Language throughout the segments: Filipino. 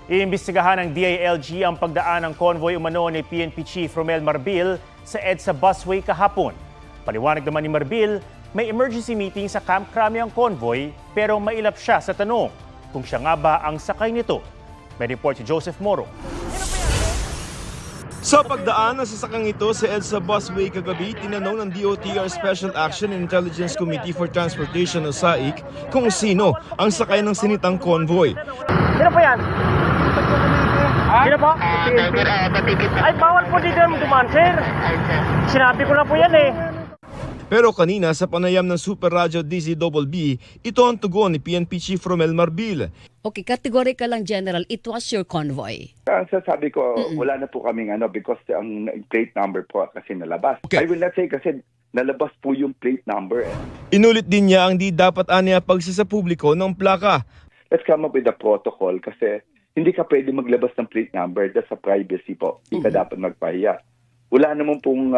Iimbestigahan ng DILG ang pagdaan ng convoy umano ni PNP Chief Romel Marbil sa EDSA busway kahapon. Paliwanag naman ni Marbil, may emergency meeting sa Camp Crame ang convoy pero mailap siya sa tanong kung siya nga ba ang sakay nito. May report si Joseph Moro. Sa pagdaan ng sasakang ito sa EDSA busway kagabi, tinanong ng DOTR Special Action and Intelligence Committee for Transportation o SAIC kung sino ang sakay ng sinitang convoy. Sino po yan? Sino po? Ay, bawal po dito dumaan, sir. Sinabi ko na po yan eh. Pero kanina sa panayam ng Super Radio DZBB, ito ang tugon ni PNP Chief Romel Marbil. Okay, categorical lang general, it was your convoy. Ang sasabi ko, wala na po kaming because ang plate number po kasi nalabas. Okay. I will not say kasi nalabas po yung plate number. Inulit din niya ang di dapat aniya pagsasapubliko ng plaka. Let's come up with a protocol kasi hindi ka pwede maglabas ng plate number. That's a privacy po. Hindi ka dapat magpahiya. Wala naman pong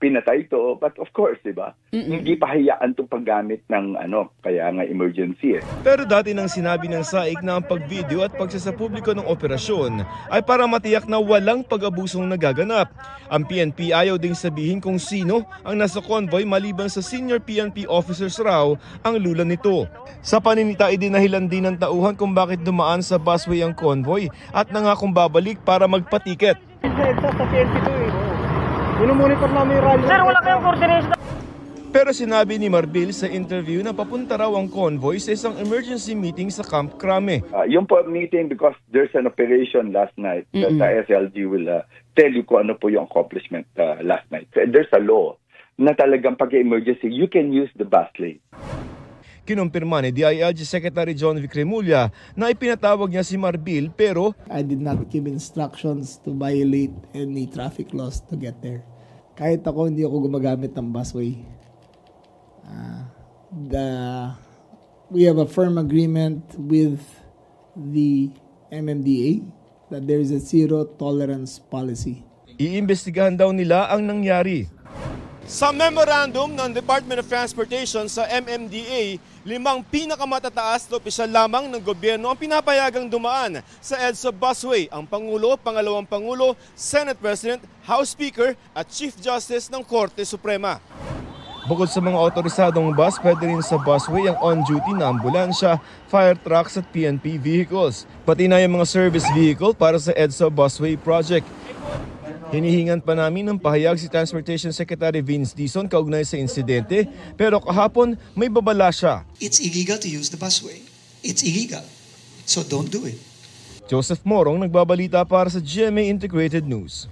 pinatay ito, but of course, di ba? Hindi pahiyaan itong paggamit ng kaya nga emergency eh. Pero dati nang sinabi ng SAIC na ang pag-video at pagsasapubliko ng operasyon ay para matiyak na walang pag-abusong nagaganap. Ang PNP ayaw ding sabihin kung sino ang nasa convoy maliban sa senior PNP officers raw ang lula nito. Sa paninita idinahilan din ng tauhan kung bakit dumaan sa busway ang convoy at nangakong babalik para magpatiket. Minumonitor namin yung rally. Sir, wala kayong coordination. Pero sinabi ni Marbil sa interview na papunta raw ang convoy sa isang emergency meeting sa Camp Crame. Yung po meeting because there's an operation last night that the SLG will tell you kung ano po yung accomplishment last night. There's a law na talagang pag-emergency, you can use the bus lane. Kinumpirma ni DILG Secretary John Vic Remulla na ipinatawag niya si Marbil pero I did not give instructions to violate any traffic laws to get there. Kahit ako, hindi ako gumagamit ng busway. We have a firm agreement with the MMDA that there is a zero tolerance policy. Iimbestigahan daw nila ang nangyari. Sa memorandum ng Department of Transportation sa MMDA, 5 pinakamatataas na opisyal lamang ng gobyerno ang pinapayagang dumaan sa EDSA busway, ang Pangulo, Pangalawang Pangulo, Senate President, House Speaker at Chief Justice ng Korte Suprema. Bukod sa mga otorisadong bus, pwede rin sa busway ang on-duty na ambulansya, fire trucks at PNP vehicles. Pati na yung mga service vehicle para sa EDSA busway project. Hinihingan pa namin ng pahayag si Transportation Secretary Vince Dizon kaugnay sa insidente, pero kahapon may babala siya. It's illegal to use the busway. It's illegal. So don't do it. Joseph Morong nagbabalita para sa GMA Integrated News.